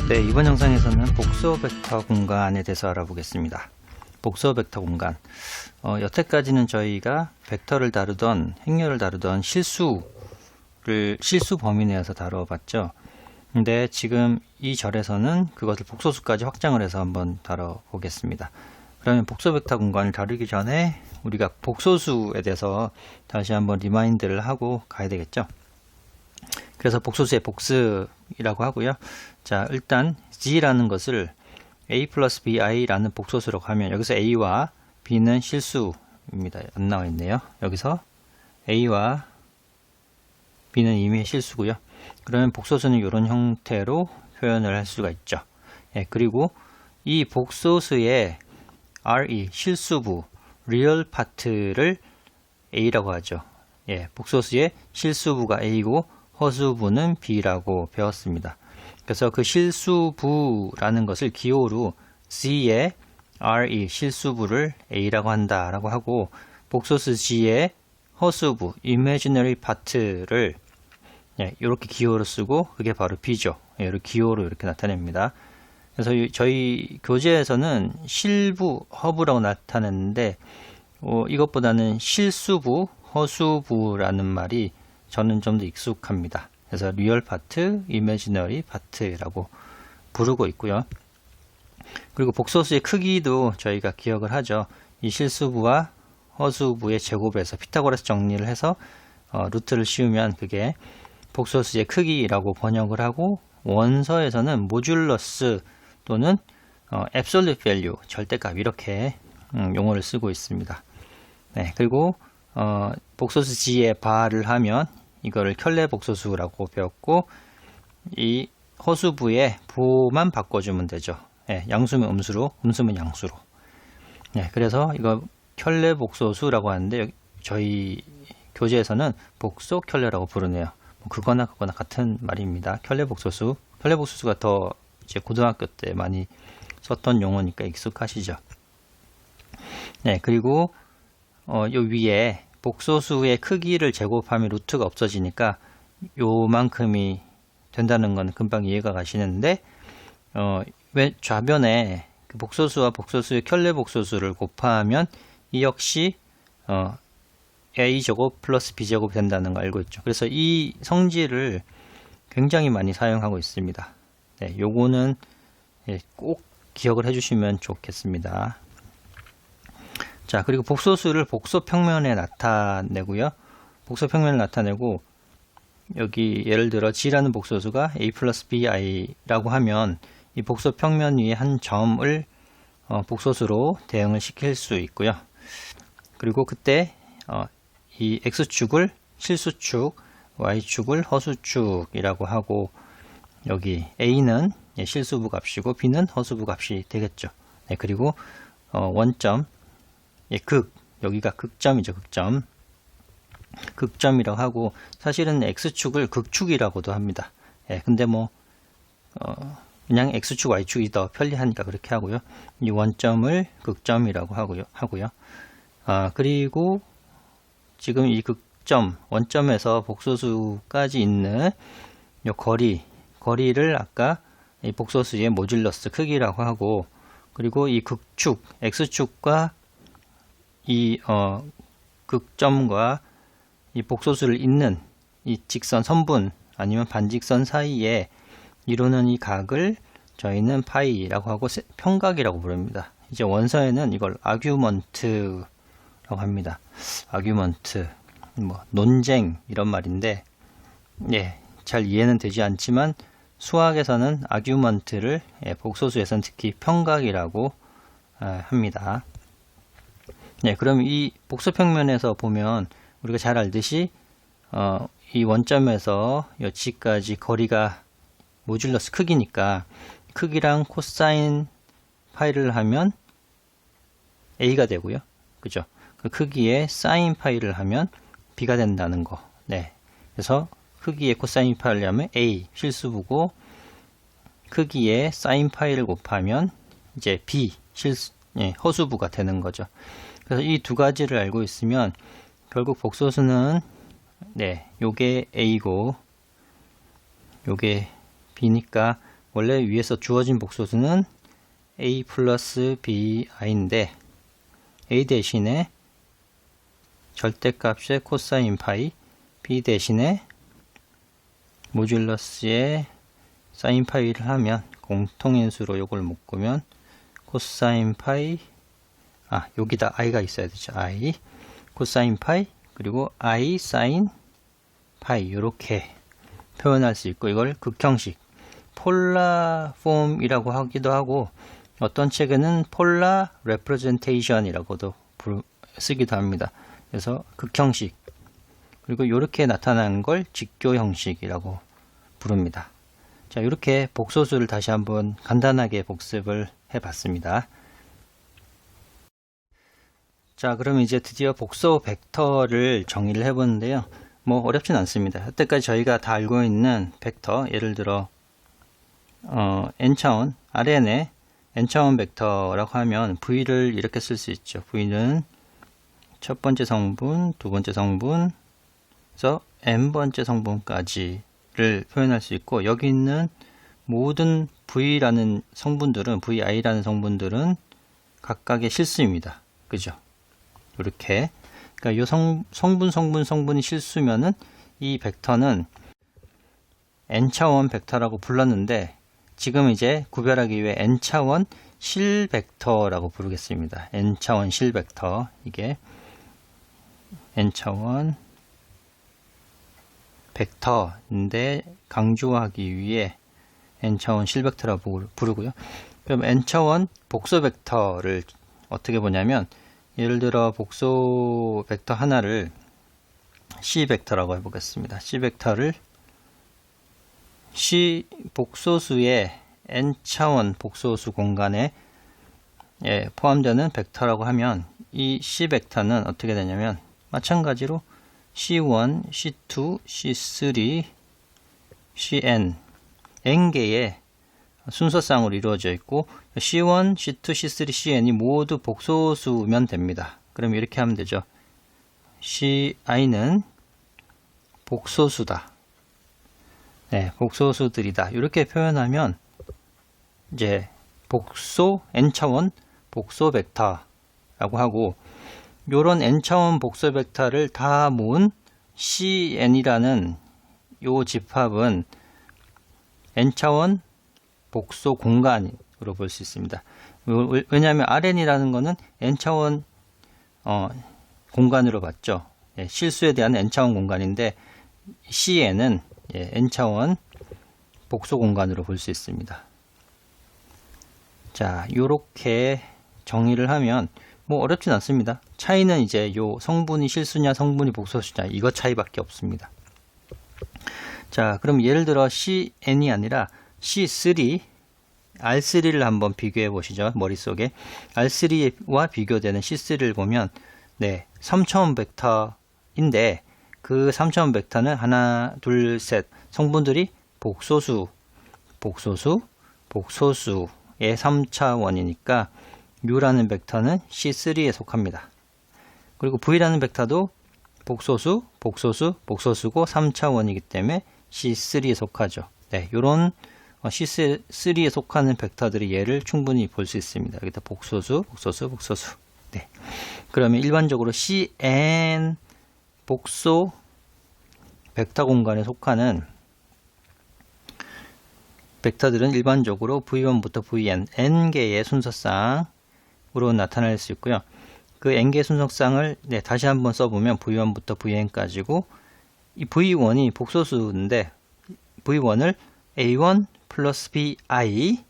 네, 이번 영상에서는 복소 벡터 공간에 대해서 알아보겠습니다. 복소 벡터 공간. 여태까지는 저희가 벡터를 다루던 행렬을 다루던 실수 범위 내에서 다뤄봤죠. 근데 지금 이 절에서는 그것을 복소수까지 확장을 해서 한번 다뤄보겠습니다. 그러면 복소 벡터 공간을 다루기 전에 우리가 복소수에 대해서 다시 한번 리마인드를 하고 가야 되겠죠. 그래서 복소수의 복습이라고 하고요. 자, 일단 G라는 것을 A 플러스 BI라는 복소수라고 하면 여기서 A와 B는 실수입니다. 안 나와 있네요. 여기서 A와 B는 이미 실수고요. 그러면 복소수는 이런 형태로 표현을 할 수가 있죠. 예, 그리고 이 복소수의 RE 실수부 리얼 파트를 A라고 하죠. 예, 복소수의 실수부가 A고 허수부는 B라고 배웠습니다. 그래서 그 실수부라는 것을 기호로 G의 RE 실수부를 A라고 한다라고 하고 복소수 G의 허수부 imaginary part를 이렇게 기호로 쓰고 그게 바로 B죠. 이렇게 기호로 이렇게 나타냅니다. 그래서 저희 교재에서는 실부, 허부라고 나타냈는데 이것보다는 실수부, 허수부라는 말이 저는 좀 더 익숙합니다. 그래서 리얼 파트, 이미지너리 파트라고 부르고 있고요. 그리고 복소수의 크기도 저희가 기억을 하죠. 이 실수부와 허수부의 제곱에서 피타고라스 정리를 해서 루트를 씌우면 그게 복소수의 크기라고 번역을 하고 원서에서는 모듈러스 또는 absolute value, 절대값 이렇게 용어를 쓰고 있습니다. 네, 그리고 복소수 G에 바를 하면 이거를 켤레 복소수라고 배웠고 이 허수부의 부만 바꿔주면 되죠. 네, 양수면 음수로, 음수면 양수로. 네, 그래서 이거 켤레 복소수라고 하는데 저희 교재에서는 복소 켤레라고 부르네요. 그거나 같은 말입니다. 켤레 복소수. 켤레 복소수가 더 이제 고등학교 때 많이 썼던 용어니까 익숙하시죠. 네, 그리고 요 위에 복소수의 크기를 제곱하면 루트가 없어지니까 요만큼이 된다는 건 금방 이해가 가시는데 왜 좌변에 그 복소수와 복소수의 켤레 복소수를 곱하면 이 역시 A제곱 플러스 B제곱 된다는 거 알고 있죠. 그래서 이 성질을 굉장히 많이 사용하고 있습니다. 네, 요거는 꼭 기억을 해주시면 좋겠습니다. 자, 그리고 복소수를 복소평면에 나타내고요. 복소평면을 나타내고 여기 예를 들어 G라는 복소수가 A 플러스 BI라고 하면 이 복소평면 위에 한 점을 복소수로 대응을 시킬 수 있고요. 그리고 그때 이 X축을 실수축, Y축을 허수축이라고 하고 여기 A는 실수부 값이고 B는 허수부 값이 되겠죠. 네, 그리고 원점 여기가 극점이죠. 극점이라고 하고 사실은 X축을 극축이라고도 합니다. 예, 근데 그냥 X축, Y축이 더 편리하니까 그렇게 하고요. 이 원점을 극점이라고 하고요. 그리고 지금 이 극점, 원점에서 복소수까지 있는 이 거리를 아까 이 복소수의 모듈러스 크기라고 하고 그리고 이 극축, X축과 이 극점과 이 복소수를 잇는 이 직선 선분 아니면 반직선 사이에 이루는 이 각을 저희는 파이라고 하고 평각이라고 부릅니다. 이제 원서에는 이걸 아규먼트라고 합니다. 아규먼트, 논쟁 이런 말인데 잘 이해는 되지 않지만 수학에서는 아규먼트를 복소수에서는 특히 평각이라고 합니다. 네, 그럼 이 복소평면에서 보면 우리가 잘 알듯이 이 원점에서 여기까지 거리가 모듈러스 크기니까 크기랑 코사인 파이를 하면 A가 되고요. 그죠? 그 크기에 사인 파이를 하면 B가 된다는 거. 네. 그래서 크기에 코사인 파이를 하면 A 실수부고 크기에 사인 파이를 곱하면 이제 B 허수부가 되는 거죠. 그래서 이 두 가지를 알고 있으면 결국 복소수는 요게 A고 요게 B니까 원래 위에서 주어진 복소수는 a 플러스 bi인데 a 대신에 절대값의 코사인 파이, b 대신에 모듈러스의 사인 파이를 하면 공통인수로 요걸 묶으면 코사인 파이, 여기다 i가 있어야 되죠. i 코사인 파이 그리고 i 사인 파이 이렇게 표현할 수 있고, 이걸 극형식 폴라 폼이라고 하기도 하고 어떤 책에는 폴라 레프레젠테이션이라고도 쓰기도 합니다. 그래서 극형식, 그리고 이렇게 나타나는 걸 직교 형식이라고 부릅니다. 자, 이렇게 복소수를 다시 한번 간단하게 복습을 해봤습니다. 자, 그럼 이제 드디어 복소 벡터를 정의를 해보는데요. 뭐 어렵진 않습니다. 여태까지 저희가 다 알고 있는 벡터, 예를 들어 n차원, Rn의 n차원 벡터라고 하면 V를 이렇게 쓸 수 있죠. V는 첫 번째 성분, 두 번째 성분, 그래서 n번째 성분까지를 표현할 수 있고, 여기 있는 모든 V라는 성분들은, VI라는 성분들은 각각의 실수입니다. 그죠? 이렇게. 그러니까 이 성분이 실수면은 이 벡터는 n차원 벡터라고 불렀는데, 지금 이제 구별하기 위해 n차원 실벡터라고 부르겠습니다. n차원 실벡터. 이게 n차원 벡터인데 강조하기 위해 n차원 실벡터라고 부르고요. 그럼 n차원 복소 벡터를 어떻게 보냐면, 예를 들어 복소 벡터 하나를 C 벡터라고 해보겠습니다. C 벡터를 C 복소수의 n차원 복소수 공간에 포함되는 벡터라고 하면, 이 C 벡터는 어떻게 되냐면 마찬가지로 C1, C2, C3, Cn n개의 순서상으로 이루어져 있고, C1, C2, C3, Cn이 모두 복소수면 됩니다. 그럼 이렇게 하면 되죠. Ci는 복소수다. 네, 복소수들이다. 이렇게 표현하면 이제 복소 n차원 복소 벡터라고 하고, 요런 n차원 복소 벡터를 다 모은 Cn이라는 요 집합은 n차원 복소 공간으로 볼 수 있습니다. 왜냐하면 Rn이라는 거는 n차원 공간으로 봤죠. 실수에 대한 n차원 공간인데, Cn은 n차원 복소 공간으로 볼 수 있습니다. 자, 요렇게 정의를 하면 뭐 어렵진 않습니다. 차이는 이제 요 성분이 실수냐 성분이 복소수냐 이거 차이밖에 없습니다. 자, 그럼 예를 들어 Cn이 아니라 C3, R3를 한번 비교해 보시죠. 머릿속에 R3와 비교되는 C3를 보면 3차원 벡터인데, 그 3차원 벡터는 하나, 둘, 셋 성분들이 복소수, 복소수, 복소수의 3차원이니까 U라는 벡터는 C3에 속합니다. 그리고 V라는 벡터도 복소수, 복소수, 복소수고 3차원이기 때문에 C3에 속하죠. 요런 C3에 속하는 벡터들이 얘를 충분히 볼 수 있습니다. 여기다 복소수, 복소수, 복소수. 그러면 일반적으로 Cn 복소 벡터 공간에 속하는 벡터들은 일반적으로 V1부터 Vn, n개의 순서상으로 나타낼 수 있고요. 그 n개의 순서상을 다시 한번 써보면 V1부터 Vn까지고, 이 V1이 복소수인데 V1을 A1 플러스 BI,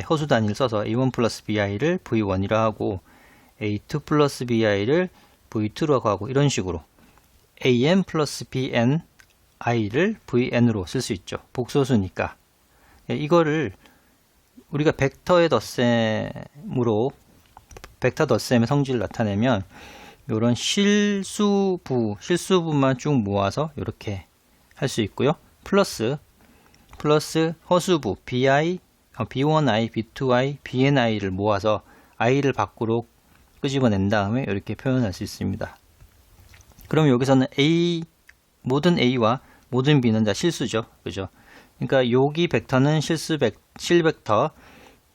허수 단위를 써서 A1 플러스 BI를 V1이라 하고, A2 플러스 BI를 V2라고 하고, 이런 식으로 AN 플러스 BNI를 VN으로 쓸 수 있죠. 복소수니까. 이거를 우리가 벡터의 덧셈으로 벡터 덧셈의 성질을 나타내면 이런 실수부만 쭉 모아서 이렇게 할 수 있고요. 플러스 허수부 BI, B1i, B2i, BNi를 모아서 i를 밖으로 끄집어낸 다음에 이렇게 표현할 수 있습니다. 그럼 여기서는 모든 a와 모든 b는 다 실수죠. 그죠? 그러니까 여기 벡터는 실벡터,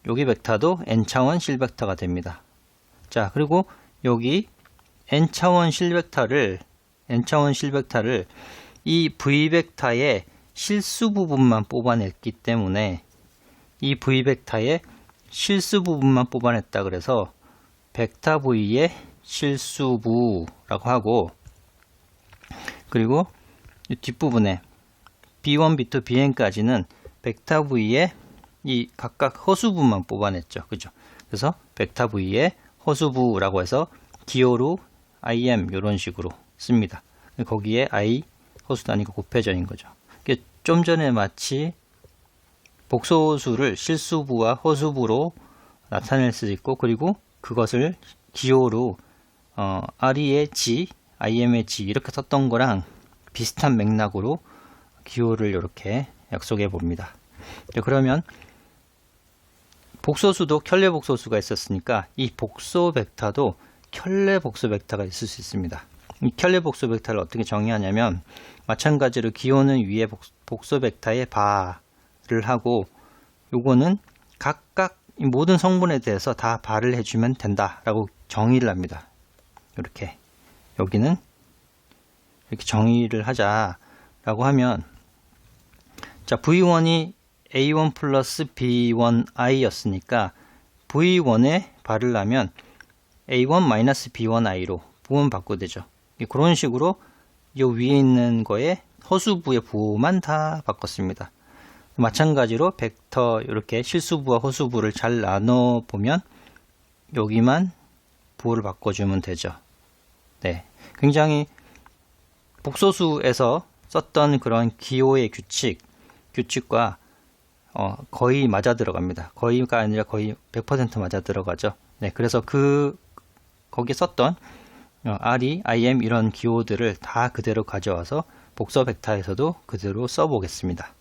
여기 벡터도 n차원 실벡터가 됩니다. 자, 그리고 여기 n차원 실벡터를 이 v벡터의 실수 부분만 뽑아냈기 때문에 이 v벡터의 실수 부분만 뽑아냈다 그래서 벡터 v의 실수부라고 하고, 그리고 이 뒷부분에 b1, b2, bn까지는 벡터 v의 이 각각 허수부만 뽑아냈죠. 그죠? 그래서 벡터 v의 허수부라고 해서 기호로 im 이런 식으로 씁니다. 거기에 i 허수도 아니고 곱해져인 거죠. 좀 전에 마치 복소수를 실수부와 허수부로 나타낼 수 있고, 그리고 그것을 기호로 r의 g, im의 g 이렇게 썼던 거랑 비슷한 맥락으로 기호를 이렇게 약속해 봅니다. 그러면 복소수도 켤레 복소수가 있었으니까 이 복소 벡터도 켤레 복소 벡터가 있을 수 있습니다. 이 켤레 복소 벡터를 어떻게 정의하냐면, 마찬가지로 기호는 위에 복소 벡터의 바를 하고, 요거는 각각 이 모든 성분에 대해서 다 바를 해주면 된다라고 정의를 합니다. 이렇게 여기는 이렇게 정의를 하자라고 하면, 자, v1이 a1 플러스 b1i 였으니까 v1에 바를 하면 a1 마이너스 b1i로 부호만 바꾸면 되죠. 그런 식으로 이 위에 있는 거에 허수부의 부호만 다 바꿨습니다. 마찬가지로 벡터 이렇게 실수부와 허수부를 잘 나눠 보면 여기만 부호를 바꿔주면 되죠. 네, 굉장히 복소수에서 썼던 그런 기호의 규칙과 거의 맞아 들어갑니다. 거의가 아니라 거의 100% 맞아 들어가죠. 네, 그래서 거기에 썼던 r이, im 이런 기호들을 다 그대로 가져와서 복소 벡터에서도 그대로 써보겠습니다.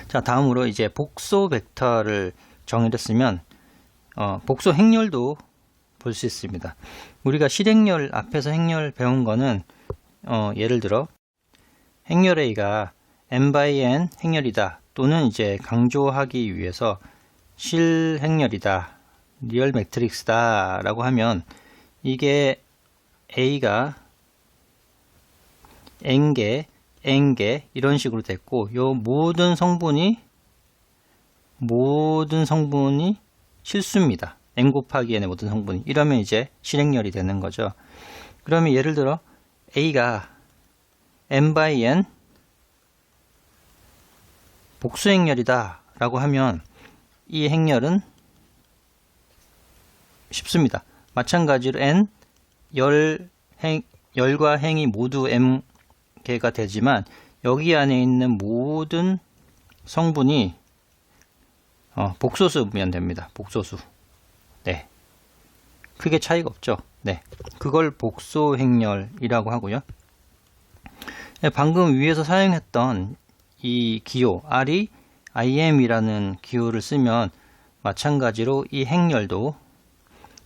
자, 다음으로 이제 복소 벡터를 정의를 했으면 복소 행렬도 볼 수 있습니다. 우리가 실행렬, 앞에서 행렬 배운 거는 예를 들어 행렬 A가 n by n 행렬이다, 또는 이제 강조하기 위해서 실행렬이다, 리얼 매트릭스다 라고 하면, 이게 A가 n개 이런 식으로 됐고, 요 모든 성분이 실수입니다. n 곱하기 n의 모든 성분이. 이러면 이제 실행렬이 되는 거죠. 그러면 예를 들어 A가 n by n 복수행렬이다 라고 하면 이 행렬은 쉽습니다. 마찬가지로 n, 열과 행이 모두 m개가 되지만 여기 안에 있는 모든 성분이 복소수면 됩니다. 복소수. 네, 크게 차이가 없죠. 네, 그걸 복소행렬이라고 하고요. 네, 방금 위에서 사용했던 이 기호 r이 im이라는 기호를 쓰면 마찬가지로 이 행렬도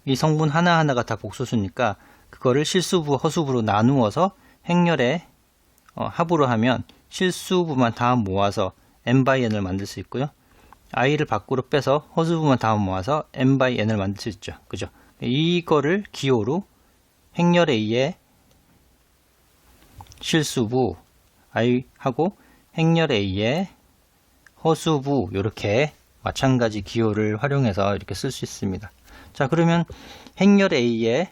이 성분 하나하나가 다 복소수니까 그거를 실수부, 허수부로 나누어서 행렬에 합으로 하면 실수부만 다 모아서 n by n을 만들 수 있고요. i를 밖으로 빼서 허수부만 다 모아서 n by n을 만들 수 있죠. 그죠? 이거를 기호로 행렬 A의 실수부 i 하고 행렬 A의 허수부, 이렇게 마찬가지 기호를 활용해서 이렇게 쓸 수 있습니다. 자, 그러면 행렬 A의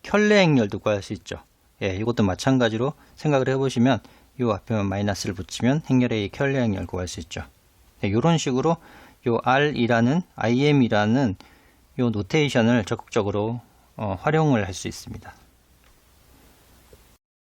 켤레 행렬도 구할 수 있죠. 예, 이것도 마찬가지로 생각을 해보시면 이 앞에만 마이너스를 붙이면 행렬 A의 켤레 행렬 구할 수 있죠. 네, 이런 식으로 요 R이라는 im이라는 요 노테이션을 적극적으로 활용을 할 수 있습니다.